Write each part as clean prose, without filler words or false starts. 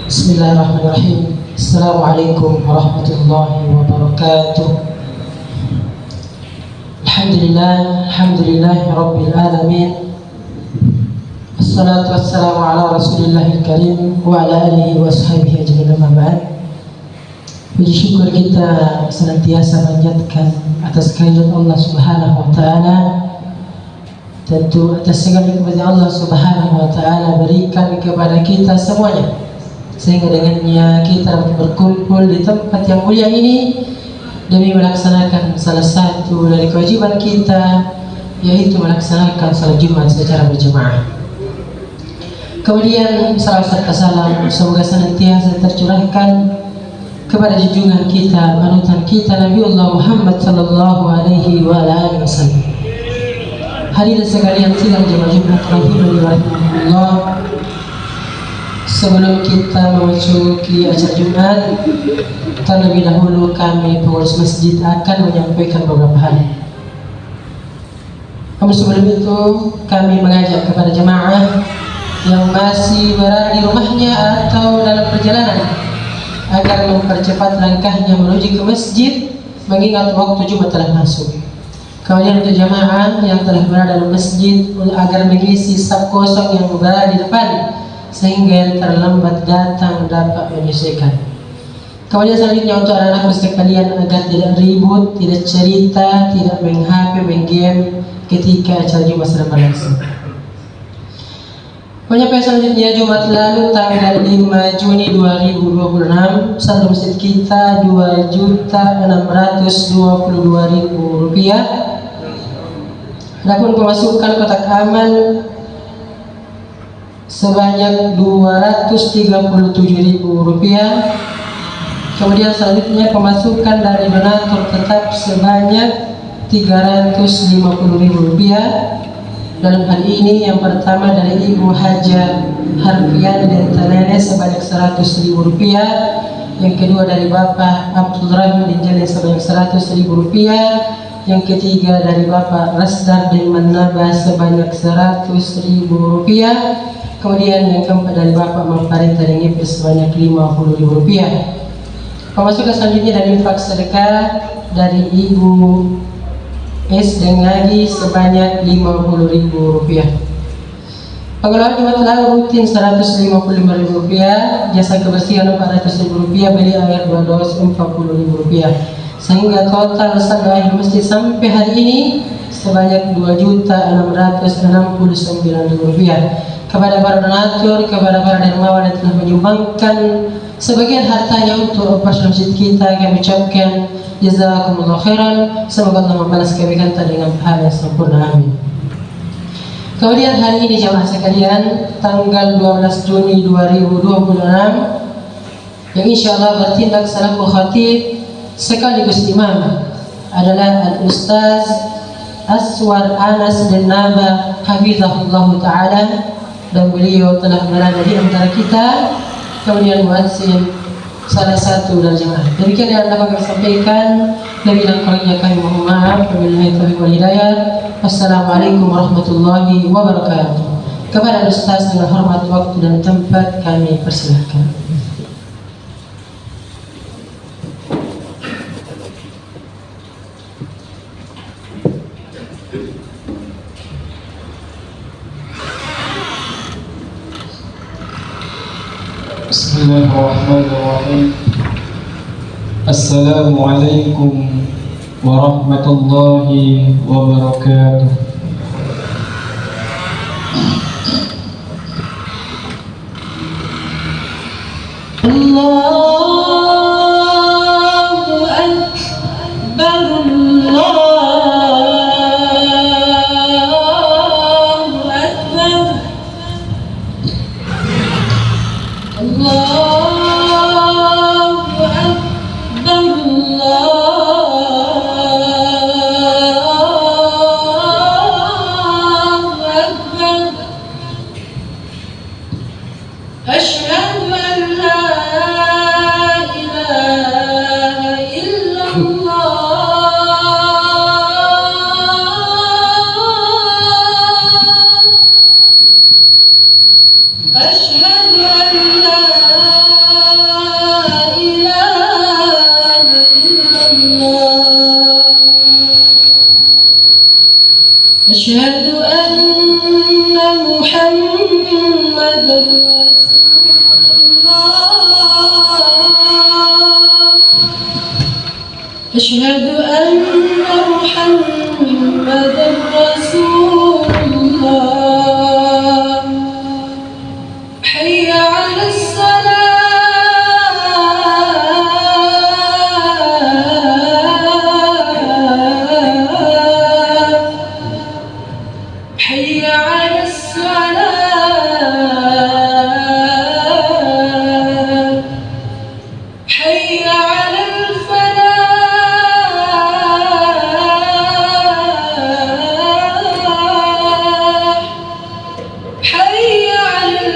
Bismillahirrahmanirrahim. Assalamualaikum warahmatullahi wabarakatuh. Alhamdulillahi rabbil alamin. Assalatu wassalamu ala rasulillahil karim wa ala alihi wa sahbihi ajma'in, amma ba'd. Puji syukur kita senantiasa panjatkan atas kehadirat Allah Subhanahu wa taala. Tentu atas segala nikmat Allah Subhanahu wa taala berikan kepada kita semuanya, sehingga dengannya kita dapat berkumpul di tempat yang mulia ini demi melaksanakan salah satu dari kewajiban kita, yaitu melaksanakan salat Jumat secara berjamaah. Kemudian salawat serta salam semoga senantiasa tercurahkan kepada junjungan kita, panutan kita, Nabiullah Muhammad sallallahu alaihi wa alihi wasallam. Hadirin sekalian sidang jemaah Jumat rahimani wa rahimakumullah. Sebelum kita memasuki acara Jumat, terlebih dahulu kami pengurus masjid akan menyampaikan beberapa hal. Namun sebelum itu kami mengajak kepada jemaah yang masih berada di rumahnya atau dalam perjalanan agar mempercepat langkahnya menuju ke masjid, mengingat waktu Jumat telah masuk. Kemudian untuk jemaah yang telah berada dalam masjid agar mengisi saf kosong yang berada di depan, sehingga yang terlambat datang dapat menyelesaikan. Kemudian selanjutnya untuk anak-anak sekalian agar tidak ribut, tidak cerita, tidak main HP, main game ketika acara Jumat sedang berlangsung. Penyampaian selanjutnya, Jumat lalu tanggal 5 Juni 2026 saldo masjid kita Rp2.622.000. Adapun pemasukan kotak amal sebanyak Rp237.000. Kemudian selanjutnya pemasukan dari donatur tetap sebanyak Rp350.000. Dalam hal ini yang pertama dari Ibu Haja Harfian dan Tanene sebanyak Rp100.000. Yang kedua dari Bapak Abdul Rahim Dinjali sebanyak Rp100.000. Yang ketiga dari Bapak Rasdar dan Manaba sebanyak Rp100.000. Kemudian yang keempat dari Bapak Mamparinta dan Ngipis sebanyak Rp50.000. Pemasukan selanjutnya dari infak sedekah dari Ibu S. Dengagi sebanyak Rp50.000. Pengelolaan Jumat lalu rutin Rp155.000, jasa kebersihan Rp400.000, beli air 2 dos Rp40.000, sehingga total saldo akhir masjid sampai hari ini sebanyak Rp2.669.000. Kepada para donatur, kepada para dermawan yang telah menyumbangkan sebagian hartanya untuk operasional masjid kita, kami ucapkan jazakumullah khairan. Semoga Allah membalas kebaikan dengan pahala yang sempurna, amin. Kemudian hari ini jamaah sekalian, tanggal 12 Juni 2026, yang insya Allah bertindak selaku khatib sekaligus imam adalah Al-Ustaz Aswar Anas bin Naba hafizahullah ta'ala, dan beliau telah berada di antara kita. Kemudian muadzin salah satu dari jemaah. Demikian yang dapat kami sampaikan. Lebih dan kurangnya kami mohon maaf. Wabillahi taufiq wal hidayah. Wassalamualaikum warahmatullahi wabarakatuh. Kepada Ustaz dengan hormat waktu dan tempat kami persilahkan. Bismillahirrahmanirrahim. Assalamualaikum warahmatullahi wabarakatuh. Allahu Akbar, Allahu Akbar, Allahu Akbar, Allahu Akbar. Asyhadu an la ilaha illallah. أشهد أن لا إله إلا الله أشهد أن محمدا أشهد أن محمدا رسول الله حي على الصلاة حي على الصلاة حي على الفلاح حي على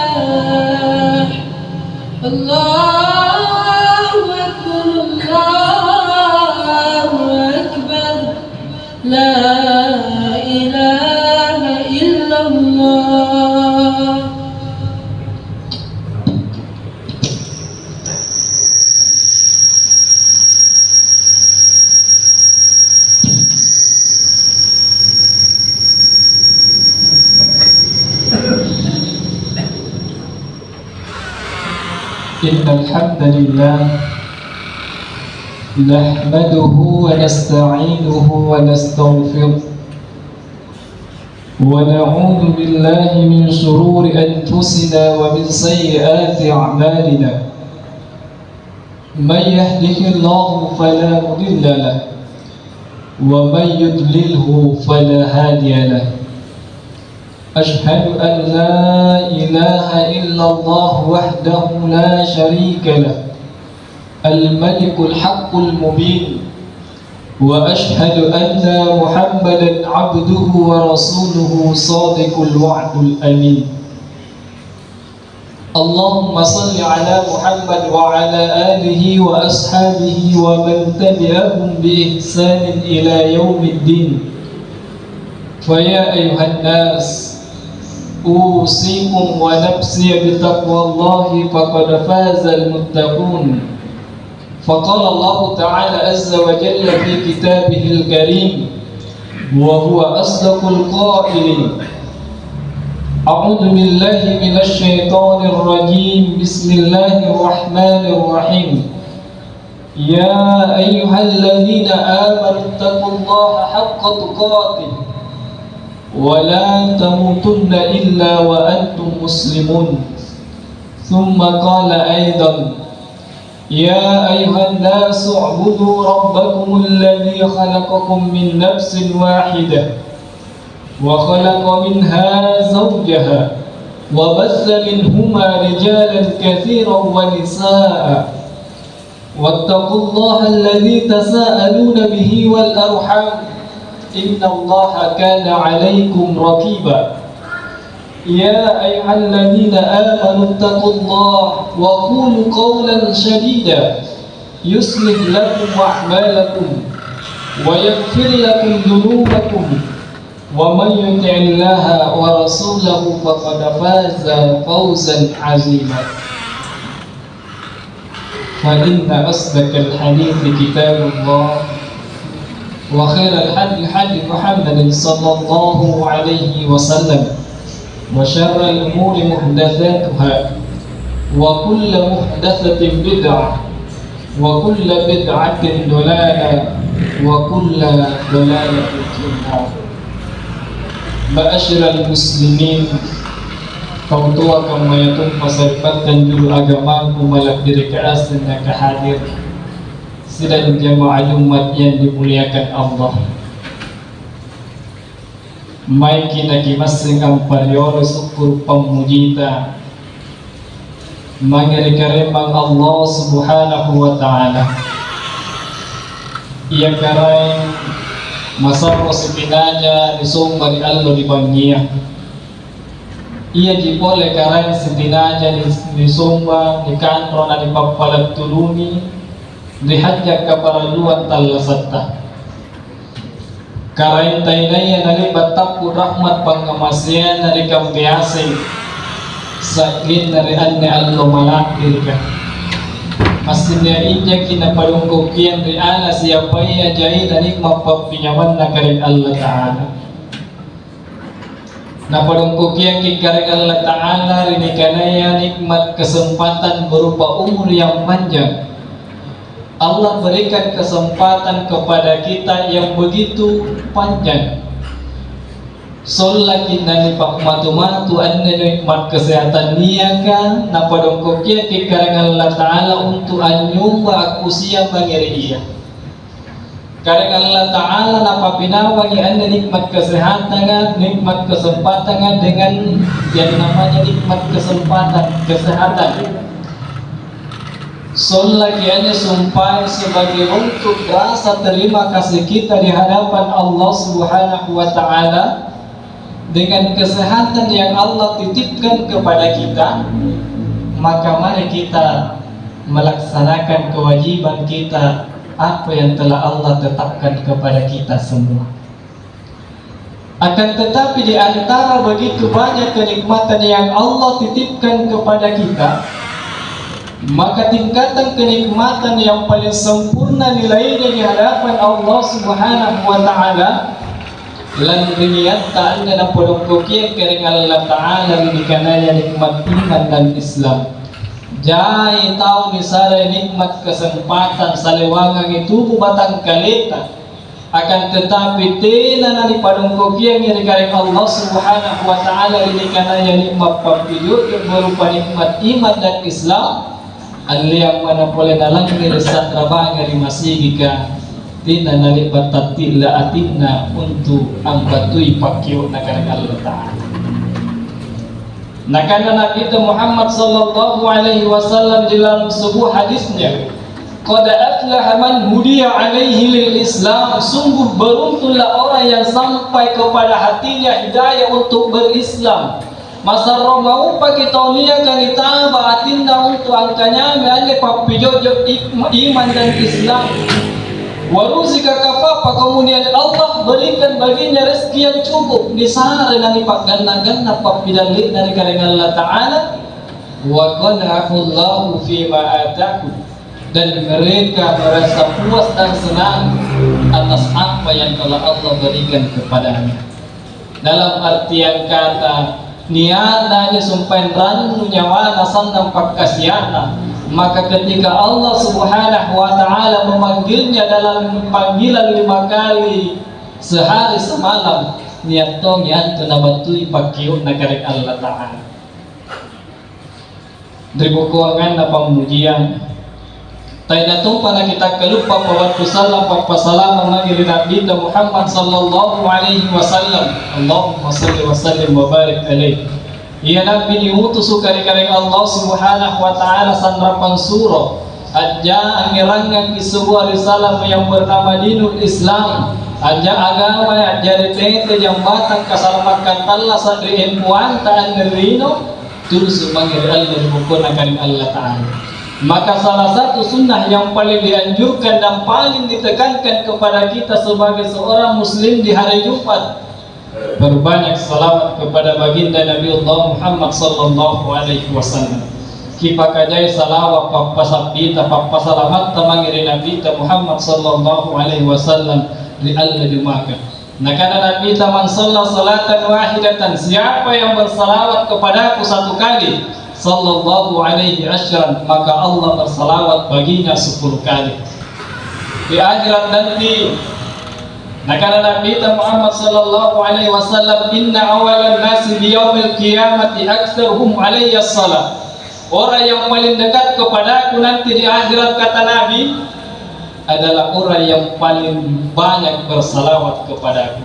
الفلاح الله أكبر الله أكبر لا إله إلا الله إن الحمد لله نحمده ونستعينه ونستغفره ونعوذ بالله من شرور أنفسنا ومن سيئات أعمالنا من يهده الله فلا مضل له ومن يضلله فلا هادي له أشهد أن لا إله إلا الله وحده لا شريك له الملك الحق المبين وأشهد أن محمدا عبده ورسوله صادق الوعد الأمين اللهم صل على محمد وعلى آله وأصحابه ومن تبعهم بإحسان إلى يوم الدين فيا أيها الناس أوصيكم ونفسي بتقوى الله فقد فاز المتقون فقال الله تعالى عز وجل في كتابه الكريم وهو أصدق القائلين أعوذ بالله من الشيطان الرجيم بسم الله الرحمن الرحيم يا أيها الذين آمنوا اتقوا الله حق تقاته ولا تموتن إلا وأنتم مسلمون ثم قال أيضا يا أيها الناس اعبدوا ربكم الذي خلقكم من نفس واحدة وخلق منها زوجها وبث منهما رجالا كثيرا ونساء واتقوا الله الذي تساءلون به والأرحام إن الله كان عليكم رقيبا يا أيها الذين آمنوا اتقوا الله وقولوا قولا سديدا يصلح لكم أعمالكم ويغفر لكم ذنوبكم ومن يطع الله ورسوله فقد فاز فوزا عظيما فإن أصدق الحديث كتاب الله وخير الحديث حديث محمد صلى الله عليه وسلم وشر الأمور محدثاتها وكل محدثة بدعة وكل بدعة ضلالة وكل ضلالة في النار. Ma'asyiral muslimin, kaum tua kaum mayatun masyarakat dan juru agama kumalak diri keasin yang kehadir sidang jamaah umat yang dimuliakan Allah. Mai kita kimasing ang pariyoro syukur pamujita mangirikaremang Allah subhanahu wa ta'ala. Ia karay masarro sitinanya nisumba ni Allah di bangia. Ia jipole karay sitinanya nisumba ni kantro na ni papalat tuluni dihajak kaparaluan talasatta. Karaintay nali batapku rahmat pangamasian nari kambiasay sakin nari anne allo malakir ka masinnya inja kinapadungkukian ri ala siapay ajay nanik mapapinyaman na karing Allah Ta'ala napadungkukian kikaring Allah Ta'ala rini kanaya nikmat kesempatan berupa umur yang panjang. Allah berikan kesempatan kepada kita yang begitu panjang. Solakin nani pak matu anna nikmat kesehatan niaga napadongkokia kikarang Allah Ta'ala untuk anyumba aku siya mangiri iya. Karang Allah Ta'ala napapinawangi anna nikmat kesehatan, nikmat kesempatan dengan yang namanya nikmat kesehatan. Lagi sumpah sebagai untuk rasa terima kasih kita di hadapan Allah Subhanahu wa Ta'ala dengan kesehatan yang Allah titipkan kepada kita, maka mari kita melaksanakan kewajiban kita apa yang telah Allah tetapkan kepada kita semua. Akan tetapi di antara begitu banyak kenikmatan yang Allah titipkan kepada kita, maka tingkatan kenikmatan yang paling sempurna nilainya di hadapan Allah Subhanahu wa Ta'ala lan riniyatta anna napodongkokia kering Allah Ta'ala dikanaya nikmat iman dan Islam. Jai tahu misalnya nikmat kesempatan salewangang itu batang kalita, akan tetapi tena nani padongkokia kering Allah Subhanahu wa Ta'ala dikanaya nikmat papiyut yang berupa nikmat iman dan Islam. Yang mana boleh dalam ngeresat rabang dari masigika tina nali batatila atina untuk ambatui pakyo nakarang Allah Ta'ala. Nakana Nabi Muhammad sallallahu alaihi wasallam dalam sebuah hadisnya, qad aflaha man hudiya alaihi lil Islam, sungguh beruntunglah orang yang sampai kepada hatinya hidayah untuk berislam. Masa mau pakai taunia kan itaba atinda untuk angkanya meane papijojo iman dan Islam. Waruzika kapapa kemudian Allah berikan baginya rezeki yang cukup di sana nani pak ganna papidalik dari karena Allah Ta'ala wa qanahu Allahu fima ataku, dan mereka merasa puas dan senang atas apa yang telah Allah berikan kepadanya. Dalam artian kata niatanya sumpahin ranu nyawa nasan nampak kasiana, maka ketika Allah Subhanahu wa Ta'ala memanggilnya dalam panggilan 5 kali sehari semalam, niat tong yanto nabatui pakiu nakarek Allah Ta'ala. Dari bukuangan na pamujian tayo natumpa na kita kalupa pawatu salam papasalam mangiri Nabi Muhammad sallallahu alaihi wasallam. Allahumma salli wa sallim wa barik alaihi. Ya Nabi diutus kari-kari Allah Subhanahu wa Ta'ala sanrapan surah aja angirangan di sebuah risalah yang bernama Dinul Islam, aja agama aja ditete jambatan kasalamatkan Allah sa diempuan taan nerino terus mangiri Allah dibukunakan Allah Ta'ala. Maka salah satu sunnah yang paling dianjurkan dan paling ditekankan kepada kita sebagai seorang muslim di hari Jumat, berbanyak salawat kepada baginda Nabi Allah Muhammad sallallahu alaihi wasallam. Kipakajai salawat papasabita papasalamat tamangiri Nabi Muhammad sallallahu alaihi wasallam di Allah di Makkah. Nakana Nabi man shalla salatan wahidatan, siapa yang bersalawat kepadaku satu kali sallallahu alaihi asyran, maka Allah bersalawat baginya 10 kali. Di akhirat nanti nakana Nabi Muhammad sallallahu alaihi wasallam, inna awalan nasi di yaumil qiyamati aktsaruhum alayya salat. Orang yang paling dekat kepadaku nanti di akhirat kata Nabi adalah orang yang paling banyak bersalawat kepadaku.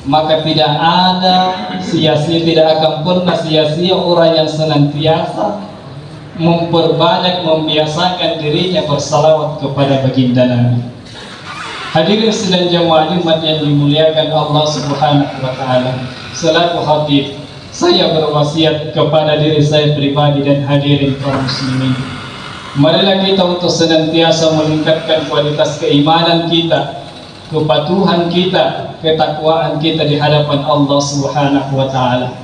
Maka tidak ada sia-sia, tidak akan pernah sia-sia orang yang senantiasa memperbanyak membiasakan dirinya bersalawat kepada baginda Nabi. Hadirin sedang jemaah Jumat yang dimuliakan Allah Subhanahu wa Ta'ala, selaku khatib saya berwasiat kepada diri saya pribadi dan hadirin kaum muslimin, marilah kita untuk senantiasa meningkatkan kualitas keimanan kita kepatuhan kita, ketakwaan kita di hadapan Allah Subhanahu wa taala.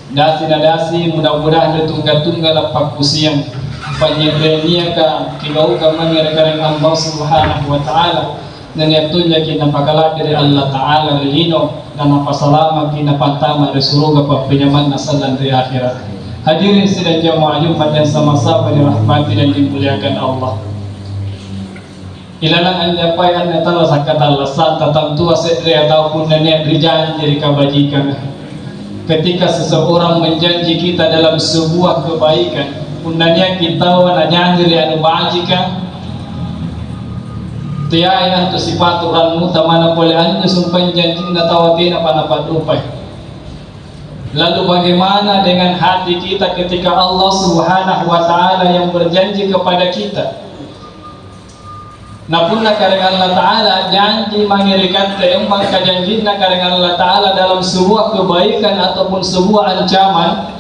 Dasi mudah-mudahan tunggal-tunggal pakusiang panyerenia ka kigau ka mangyari Allah Subhanahu wa taala dan yatunya kinapakala dari Allah taala lino dan napasalama kinapantama di surga papinyaman nasalan di akhirat. Hadirin sidang jamaah Jumat yang sama-sama dirahmati dan dimuliakan Allah. Ilalang anda payan na tala sa katalasan tatantua sedri ataupun nanya berjanji di kebajikan. Ketika seseorang menjanji kita dalam sebuah kebaikan, undangnya kita wanajangir anu bajikan, tiaya atau sifat orang mutamana boleh anda sumpah janji na tawatin apa napat upay. Lalu bagaimana dengan hati kita ketika Allah Subhanahu wa taala yang berjanji kepada kita? Napunna kareng Allah Ta'ala janji mengirikan teembang kajanjina kareng Allah Ta'ala dalam sebuah kebaikan ataupun sebuah ancaman,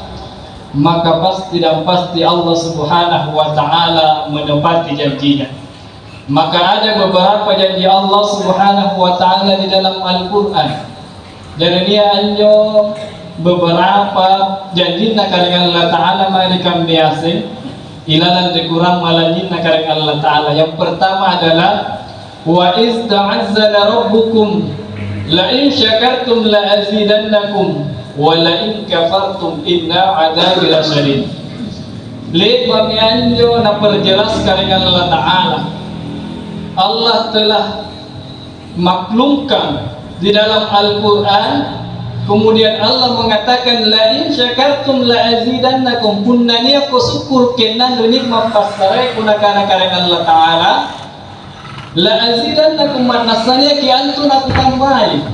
maka pasti dan pasti Allah Subhanahu wa Ta'ala menepati janjinya. Maka ada beberapa janji Allah Subhanahu wa Ta'ala di dalam Al-Quran. Jadi dia anjo beberapa janjina kareng Allah Ta'ala mengirikan biasa ilalan dikurang malanjina kareng Allah Ta'ala. Yang pertama adalah wa iz ta'azzana rabbukum la in syakartum la azidannakum wa la in kafartum inna adabi lasyadid. Lihat pamianjo na perjelas kareng Allah Ta'ala. Allah telah maklumkan di dalam Al-Quran. Kemudian Allah mengatakan la in syakartum la azidannakum, punnani aku syukur kenan dunik mapasarai punakana kareng Allah Ta'ala la azidannakum, manasanya ki antun aku tambahi.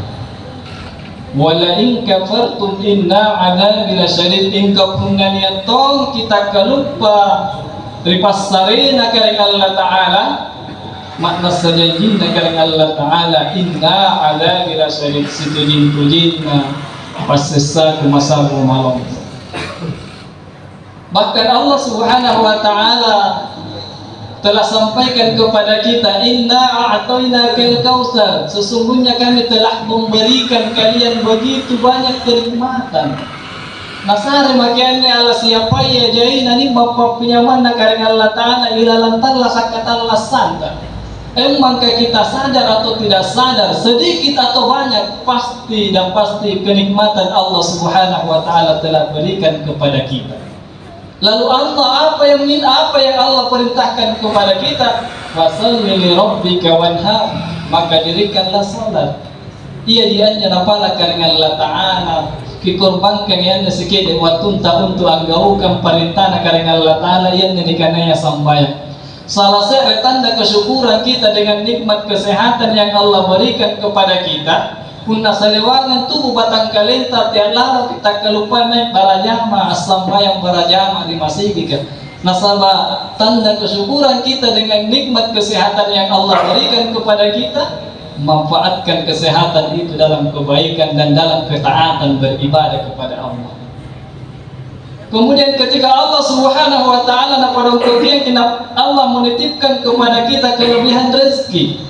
Wala in kafartum inna adabi lasyadid, ingkau punnani tong kita kalupa ripasarina kareng Allah Ta'ala, makna sajanjina kareng Allah Ta'ala inna adabi lasyadid, situjin-tujinna pasesa kumasabu malam. Bahkan Allah Subhanahu wa Ta'ala telah sampaikan kepada kita, inna a'tainakal kautsar, sesungguhnya kami telah memberikan kalian begitu banyak kenikmatan. Nasare makiannya Allah siapa ya jai nani bapak pinyaman kareng Allah Ta'ala ilalantar lasakatan lasanta. Emangkah kita sadar atau tidak sadar, sedikit atau banyak, pasti dan pasti kenikmatan Allah Subhanahu wa Ta'ala telah berikan kepada kita. Lalu Allah apa yang Allah perintahkan kepada kita? Fasholli li rabbika wanhar, maka dirikanlah salat. Ia dianya napala kareng Allah Ta'ala kikorbankan yang sikit waktu untuk anggaukan perintah kareng Allah Ta'ala yang dikananya sambayang. Salah satu tanda kesyukuran kita dengan nikmat kesehatan yang Allah berikan kepada kita, punna salewangan tubuh batang kalenta tiada kita kelupaan naik barajama sambayang barajama di masjid. Nasaba tanda kesyukuran kita dengan nikmat kesehatan yang Allah berikan kepada kita, manfaatkan kesehatan itu dalam kebaikan dan dalam ketaatan beribadah kepada Allah. Kemudian ketika Allah Subhanahu wa Ta'ala na pada ujian Allah menitipkan kepada kita kelebihan rezeki.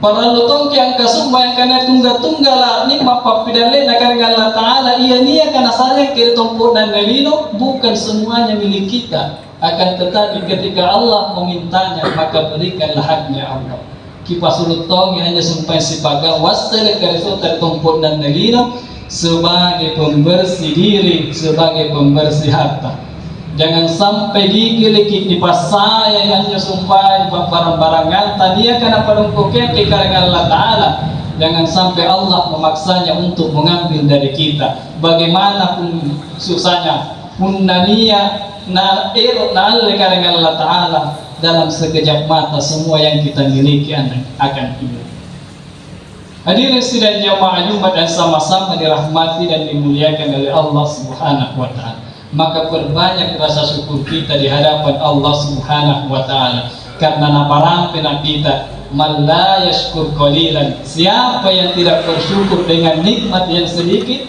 Para lutong yang kasumba yang kena tunggal-tunggal nikmat papidale na kareng Allah Ta'ala iya niya kana sareng kiri tompok dan nelino, bukan semuanya milik kita. Akan tetapi ketika Allah memintanya, maka berikanlah haknya Allah. Kipas lutong yang hanya sampai sipaga wastel kari sotar tompok dan nelino sebagai pembersih diri, sebagai pembersih harta. Jangan sampai gigi di pasaya yang hanya sumpah barang-barangan tadi akan apa dongkoknya ke kareng Allah Ta'ala. Jangan sampai Allah memaksanya untuk mengambil dari kita. Bagaimanapun susahnya, punnania na le kareng Allah Ta'ala, dalam sekejap mata semua yang kita miliki akan hilang. Hadirin sidang jamaah Jumat dan sama-sama dirahmati dan dimuliakan oleh Allah Subhanahu wa Ta'ala. Maka perbanyak rasa syukur kita di hadapan Allah Subhanahu wa Ta'ala, karena naparampi kita man la yashkur qalilan, siapa yang tidak bersyukur dengan nikmat yang sedikit,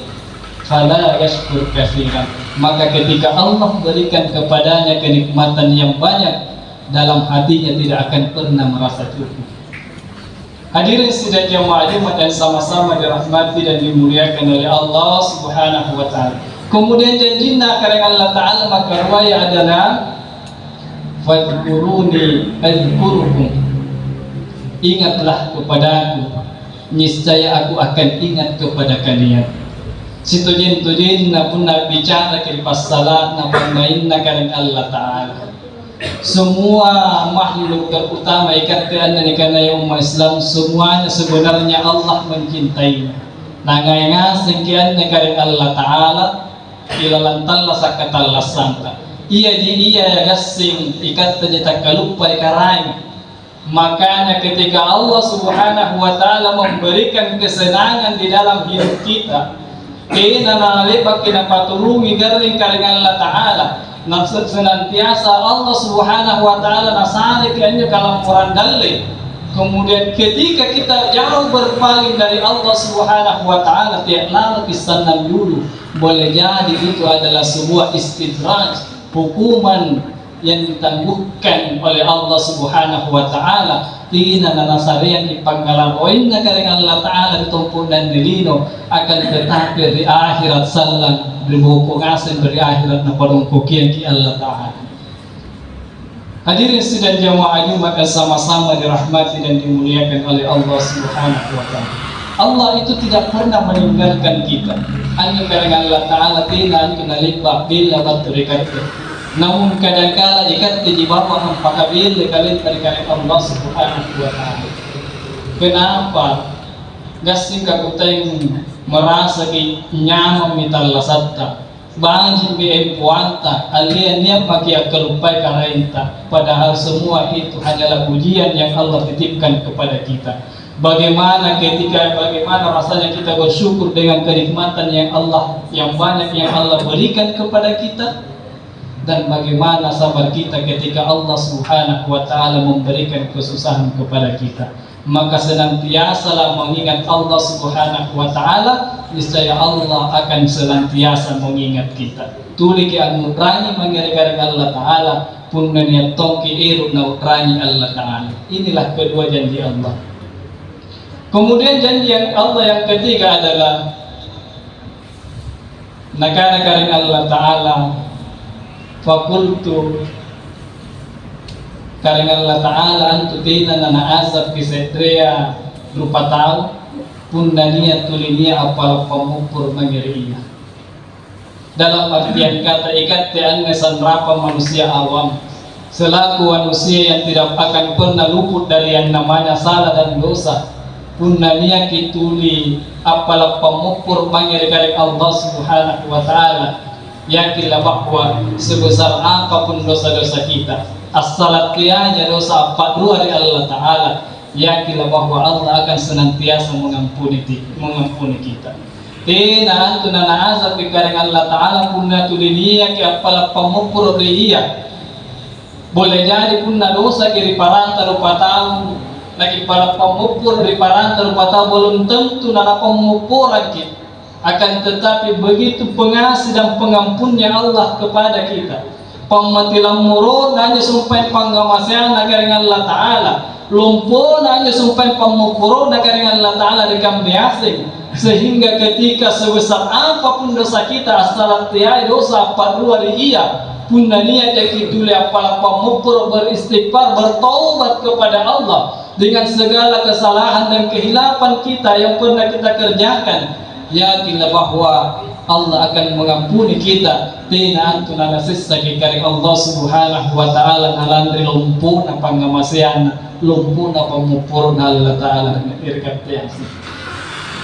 fala yashkur katsiran, maka ketika Allah berikan kepadanya kenikmatan yang banyak, dalam hatinya tidak akan pernah merasa cukup. Hadirin sidang jamaah Jumat yang sama-sama dirahmati dan dimuliakan oleh Allah Subhanahu wa taala. Kemudian janjina karena Allah taala maka ruwaya adalah fadhkuruni adzkurukum. Ingatlah kepadaku, niscaya aku akan ingat kepada kalian. Situjin na pun bicara kiripas salat na pangmain na karena Allah taala. Semua makhluk terutama ikatan dan ikannya umat Islam semuanya sebenarnya Allah mencintainya. Nangai ngasing kian karena Allah taala ilalantalla sakatalla santa. Ia ya gasing ikat terjetak kalupa ikarai. Makanya ketika Allah Subhanahu wa taala memberikan kesenangan di dalam hidup kita, kena nalepak kena paturungi garing karena Allah taala. Nafsu senantiasa Allah Subhanahu wa taala nasari kayaknya kalau murandalle. Kemudian ketika kita jauh berpaling dari Allah Subhanahu wa taala tiap lama kisanan dulu, boleh jadi itu adalah sebuah istidraj, hukuman yang ditangguhkan oleh Allah Subhanahu wa taala. Tina nasari yang dipanggalaroin na karena Allah taala ditumpun dan nilino akan tetapi di akhirat salam berbuku ngasen dari akhirat na padungkukian ki Allah taala. Hadirin sidang jamaah Jumat yang sama-sama dirahmati dan dimuliakan oleh Allah Subhanahu wa taala. Allah itu tidak pernah meninggalkan kita. Hanya karena Allah taala tina kenalibak bila baterikat. Namun kadang-kala jika di bawah mempakabil kalian dari Allah Subhanahu wa taala. Kenapa? Gasing kakuteng merasa nyaman mitalla satta. Banjin bi puanta alian niat maki akalupay karainta. Padahal semua itu hanyalah ujian yang Allah titipkan kepada kita. Bagaimana rasanya kita bersyukur dengan kenikmatan yang banyak yang Allah berikan kepada kita. Dan bagaimana sabar kita ketika Allah Subhanahu wa taala memberikan kesusahan kepada kita. Maka senantiasalah mengingat Allah Subhanahu wa taala, niscaya Allah akan senantiasa mengingat kita. Tuli ki al-mutrani mangere-gare Allah taala pun niat tongki irut na utrani Allah taala. Inilah kedua janji Allah. Kemudian janji yang Allah yang ketiga adalah nakana Allah taala fakultu karena Allah taala antutina nana azab kisetrea berupa tahu pun niat tulinia apal pemupur mangiriya. Dalam artian kata ikat tian sanrapa manusia awam selaku manusia yang tidak akan pernah luput dari yang namanya salah dan dosa pun niat kituli apal pemupur mangiri Allah Subhanahu wa taala. Yakinlah bahwa sebesar apapun dosa-dosa kita, as-salat tiada dosa apa dua dari Allah taala, yakinlah bahwa Allah akan senantiasa mengampuni kita. Tina antuna na'azab karena Allah taala punna tulinia ki apala pamupur dia. Boleh jadi punna dosa kiri paranta rupa tahu, lagi para pamupur di paranta rupa tahu belum tentu nana pamupuran kita. Akan tetapi begitu pengasih dan pengampunnya Allah kepada kita. Pematilang murun hanya sampai panggamasian karena Allah taala. Lumpur hanya sampai pemupurun karena Allah taala dikambiasing. Sehingga ketika sebesar apapun dosa kita asal tiada dosa apa dua dia pun niat yakitule apala pemupur beristighfar bertaubat kepada Allah dengan segala kesalahan dan kehilapan kita yang pernah kita kerjakan. Yakinlah bahwa Allah akan mengampuni kita. Tina antuna nasissa kari Allah Subhanahu wa taala nalandri lumpuna pangamasian lumpuna pamupurna Allah taala irkat tiasi.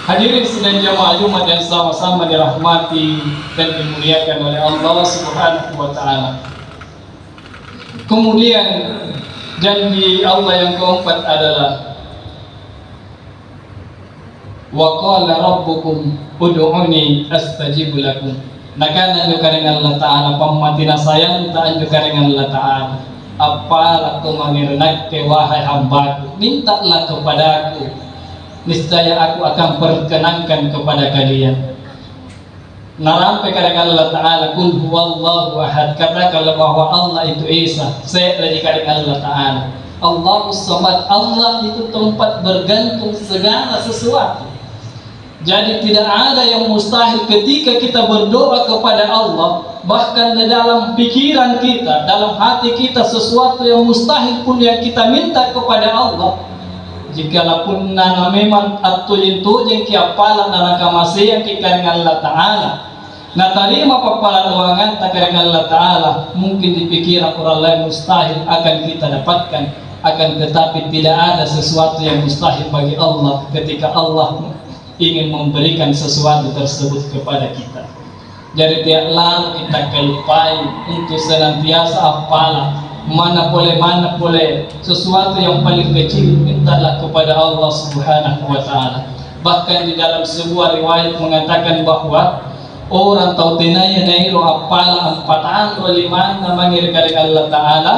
Hadirin sidang jamaah Jumat yang sama-sama dirahmati dan dimuliakan oleh Allah Subhanahu wa taala. Kemudian janji Allah yang keempat adalah wa qala rabbukum ud'uni astajib lakum. Nakana karena Allah taala pamatina sayang taan karena Allah taala. Apalah tu mangirnak ke wahai hambaku, mintalah kepadaku, niscaya aku akan perkenankan kepada kalian. Narampe karena Allah taala kul huwallahu ahad, katakanlah bahwa Allah itu Esa, saya lagi karena Allah taala. Allahus Samad. Allah itu tempat bergantung segala sesuatu. Jadi tidak ada yang mustahil ketika kita berdoa kepada Allah. Bahkan di dalam pikiran kita, dalam hati kita, sesuatu yang mustahil pun yang kita minta kepada Allah, jikalau nana memang atujin-tujin kiapalan nana kamasih yang kita dengan Allah Ta'ala, nah terima papala doangan tak dengan Allah Ta'ala, mungkin di pikiran orang lain mustahil akan kita dapatkan. Akan tetapi tidak ada sesuatu yang mustahil bagi Allah ketika Allah ingin memberikan sesuatu tersebut kepada kita. Jadi tiap lalu kita kelupai untuk senantiasa apalah mana boleh sesuatu yang paling kecil mintalah kepada Allah Subhanahu wa Ta'ala. Bahkan di dalam sebuah riwayat mengatakan bahwa orang tahu tenaya nairo apalah 4 atau 5 namanya dari Allah Ta'ala,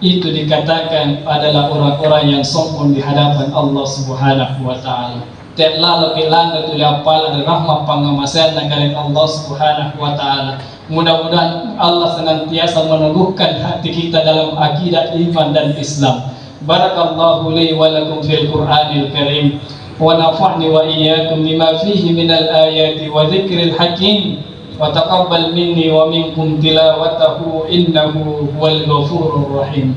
itu dikatakan adalah orang-orang yang sombong di hadapan Allah Subhanahu wa Ta'ala. Telah lebih langgar tu lapal ada rahmat pengamasan negara Allah Subhanahu wa Ta'ala. Mudah-mudahan Allah senantiasa meneguhkan hati kita dalam akidah iman dan Islam. Barakallahu li wa lakum fil Qur'anil Karim wa nafa'ni wa iyyakum bima fihi minal ayati wa dzikril hakim wa taqabbal minni wa minkum tilawatahu innahu huwal ghafurur rahim.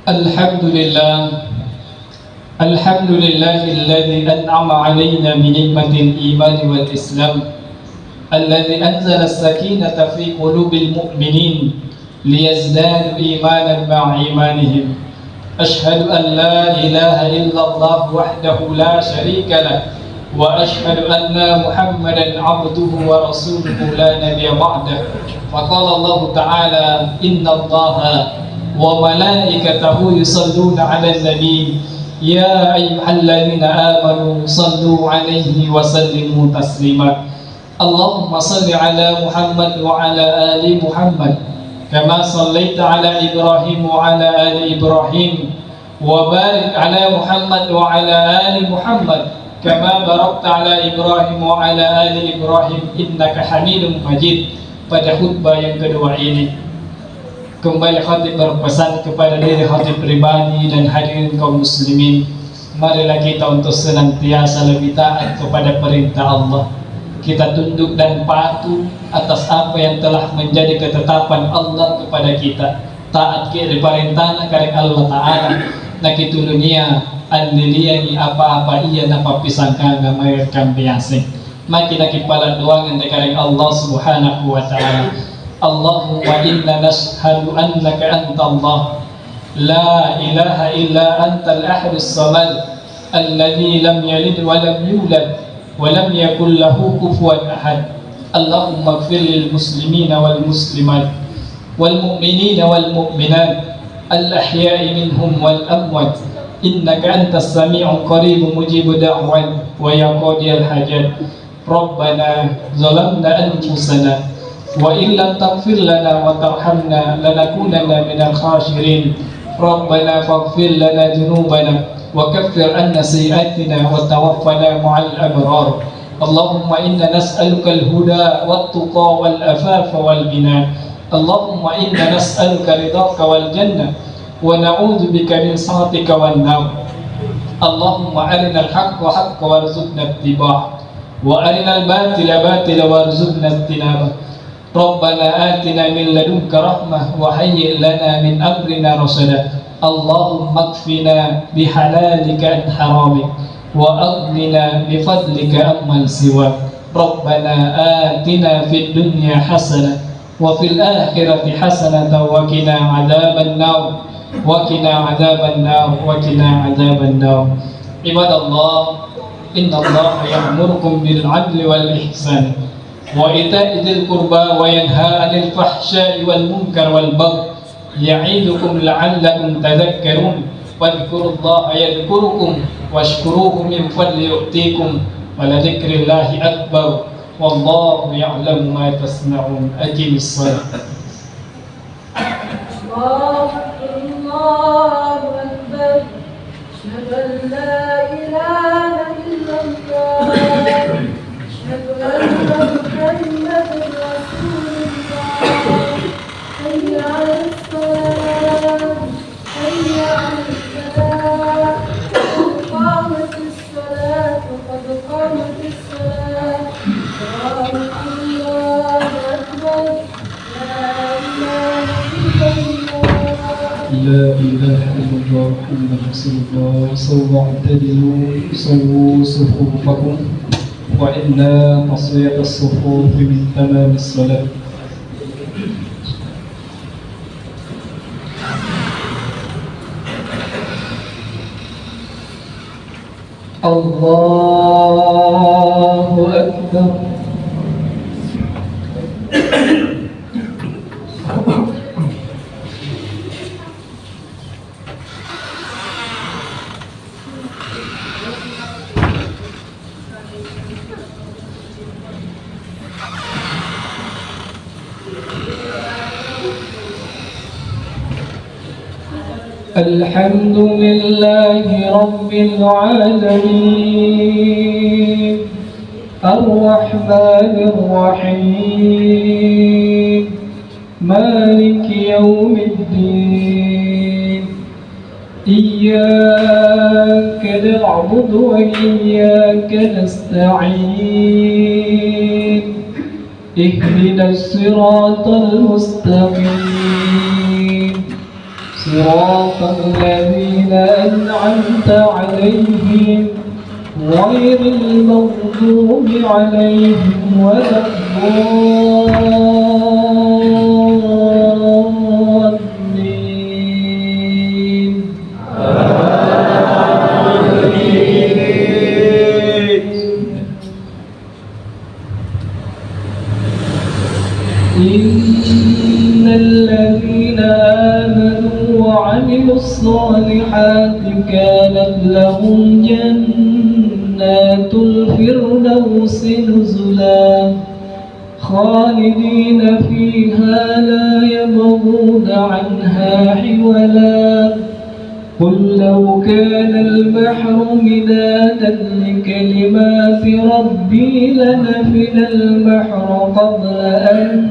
الحمد لله الذي أنعم علينا بنعمة الإيمان والإسلام، الذي أنزل السكينة في قلوب المؤمنين ليزدادوا إيمانا مع إيمانهم. أشهد أن لا إله إلا الله وحده لا شريك له، وأشهد أن محمدا عبده ورسوله لا نبي بعده. فقال الله تعالى: إن الله وملائكته يصلون على النبي يا أيها الذين آمنوا صلوا عليه وسلموا تسليما. اللهم صل على محمد وعلى آل محمد كما صليت على إبراهيم وعلى آل إبراهيم، وبارك على محمد وعلى آل محمد كما باركت على إبراهيم وعلى آل إبراهيم إنك حميد مجيد. Pada khutbah yang kedua ini kembali khatib berpesan kepada diri khatib pribadi dan hadirin kaum muslimin, marilah kita untuk senantiasa lebih taat kepada perintah Allah. Kita tunduk dan patuh atas apa yang telah menjadi ketetapan Allah kepada kita. Taat kepada perintah karena Allah Ta'ala. Nak itu dunia andiliani apa-apa ia napa pisangkan gamayatkan biasa. Maki nak kepala doangan karena Allah Subhanahu wa Ta'ala. Allahumma inna nashhadu annaka anta Allah la ilaha illa anta al-ahadus samad alladhi lam yalid wa lam yulad wa lam yakul lahu kufuwan ahad. Allahumma ighfir lil muslimina wal muslimat wal mu'minina wal mu'minat al-ahya'i minhum wal amwat innaka antas sami'un qaribun mujibud da'wat wa ya qadiyal hajat. Rabbana zalamna anfusana wa in lam taghfir lana wa tarhamna lanakunanna minal khasirin. Rabbana faghfir lana dhunubana wa kaffir anna sayyi'atina wa tawaffana ma'al abrar. Allahumma inna nas'aluka al-huda wat-tuqa wal-afafa wal-ghina. Allahumma inna nas'aluka ridhaka wal jannah wa na'udzu bika min sakhatika wan nar. Allahumma arina al-haqqa haqqan warzuqna ittiba'ah wa arina al-batila batilan warzuqna ijtinabah. Rabbana atina min ladunka rahmah wa hayyi' lana min amrina rasada. Allahumma kfina bihalalika an haramik wa aghnina bifadlika amman siwak. Rabbana atina fid dunya hasanah wa fil akhirati hasanah wa qina adzaban nar wa qina adzaban nar wa qina adzaban nar. Ibadallah, inna Allah ya'murukum bil 'adli wal ihsan wa ita'i dzil qurba wa yanha 'anil fahsya'i wal munkar wal baghi ya'idukum la'allakum tadhakkarun. Wadhkurullaha yadhkurukum washkuruhu min fadli yu'tikum wa la dzikrillahi akbar wallahu ya'lamu ma tasna'un. Aqimis shalah. Allahu Akbar. أن لا إله إلا الله أشهد أن محمدا رسول الله حي على الصلاة حي على الفلاح قد قامت الصلاة قد قامت الصلاة الله أكبر لا إله إلا الله لا إله إلا الله محمد رسول الله صلوا اعتدلوا صووا صفوفكم وإن تصوية الصفوف من تمام الصلاة. الله أكبر. الحمد لله رب العالمين الرحمن الرحيم مالك يوم الدين إياك نعبد وإياك نستعين اهدنا الصراط المستقيم صراط الذين أنعمت عليهم غير المغضوب عليهم ولا الضالين. إن الذين آمنوا وعملوا الصالحات كانت لهم جنات الفردوس نزلا خالدين فيها لا يبغون عنها حولا قل لو كان البحر مدادا لكلمات ربي لنفد البحر قبل أن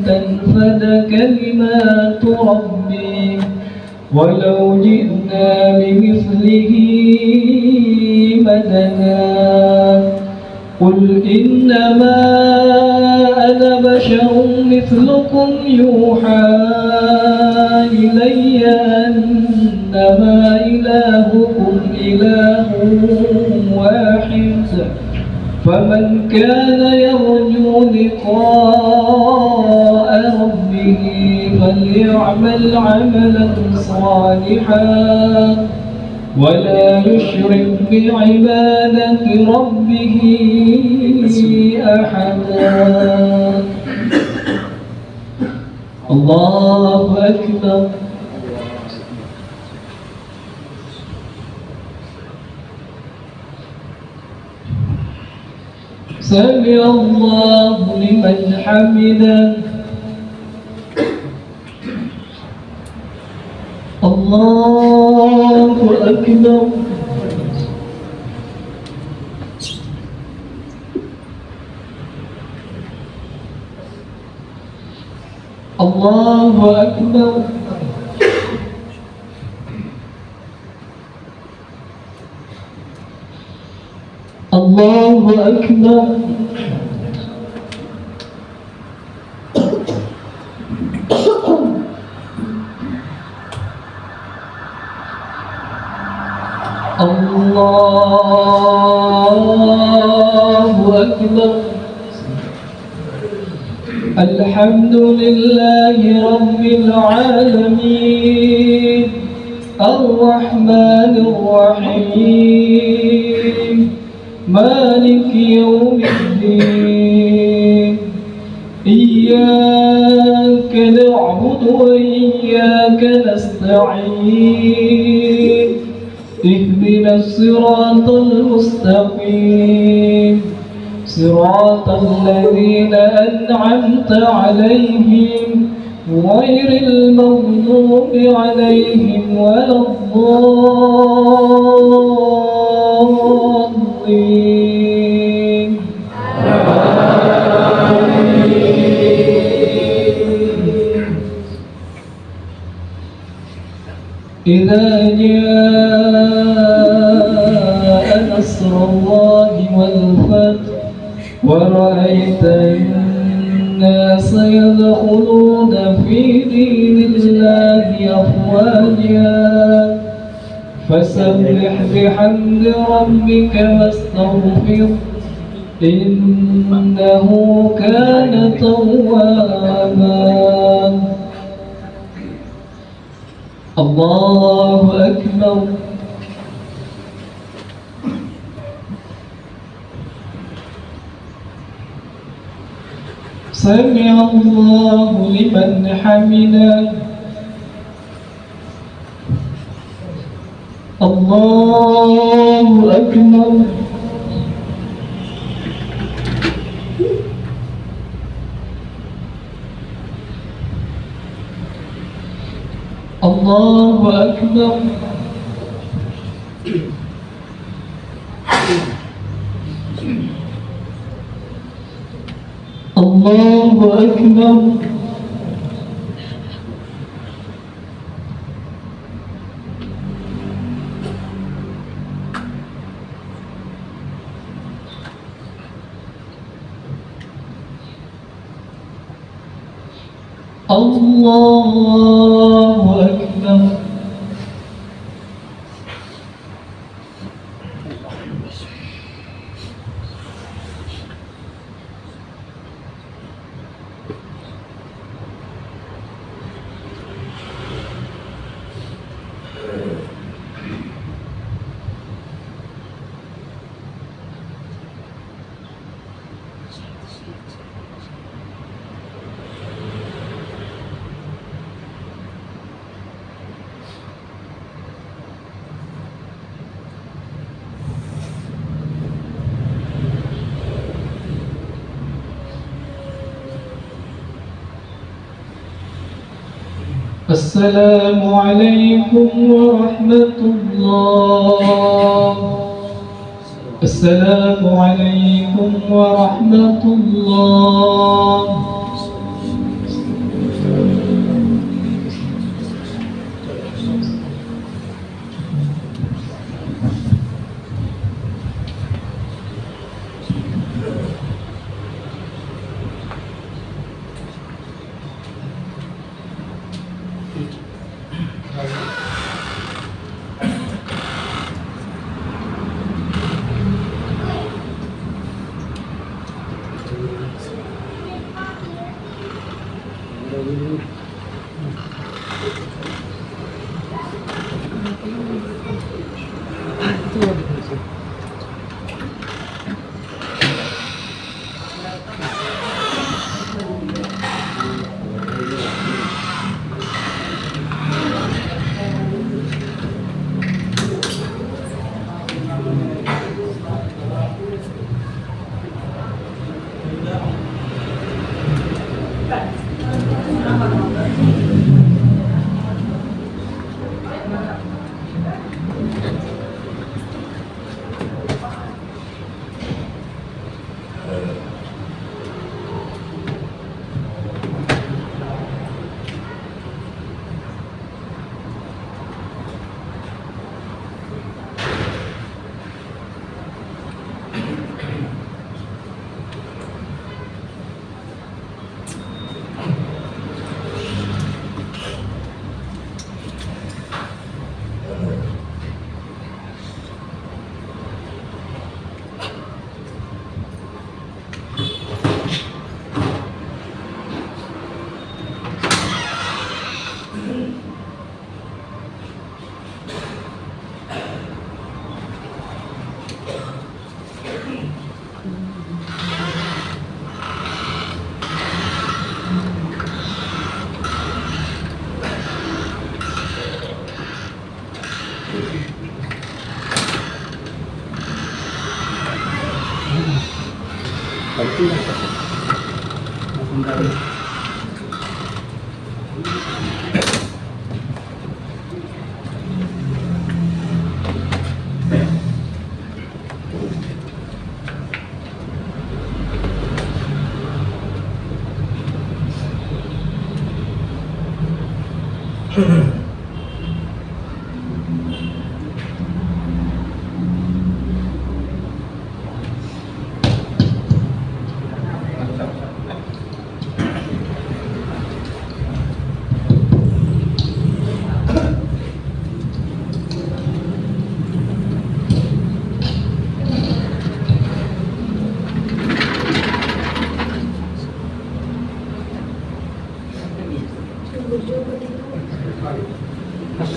تنفد كلمات ربي ولو جئنا بمثله مددا قل إنما أنا بشر مثلكم يوحى إلي أنما إلهكم إله واحد فمن كان يرجو لقاء ربه فليعمل عملا صالحا ولا يشرك بعبادة ربه أحدا. الله أكبر. سمع الله لمن حمده. الله أكبر. الله أكبر. الله أكبر. الله أكبر. الحمد لله رب العالمين الرحمن الرحيم مالك يوم الدين إياك نعبد وإياك نستعين اهدنا الصراط المستقيم صراط الذين أنعمت عليهم غير المغضوب عليهم ولا الضالين. إذا جاء نصر الله والفتح ورأيت الناس يدخلون في دين الله أفواجا فسبح بحمد ربك واستغفر إنه كان توابا. الله أكبر. سمع الله لمن حمده. الله أكبر. الله أكبر. الله أكبر. الله أكبر. السلام عليكم ورحمة الله. السلام عليكم ورحمة الله.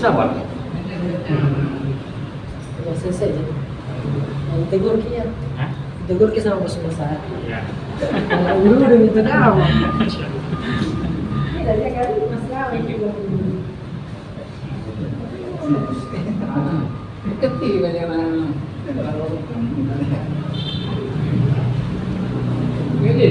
Pesawat. Selesai je. Tegur kia. Hah? Tegur kia sama bos besar. Ya. Dulu udah minta nama. Ketiga jangan. Ini.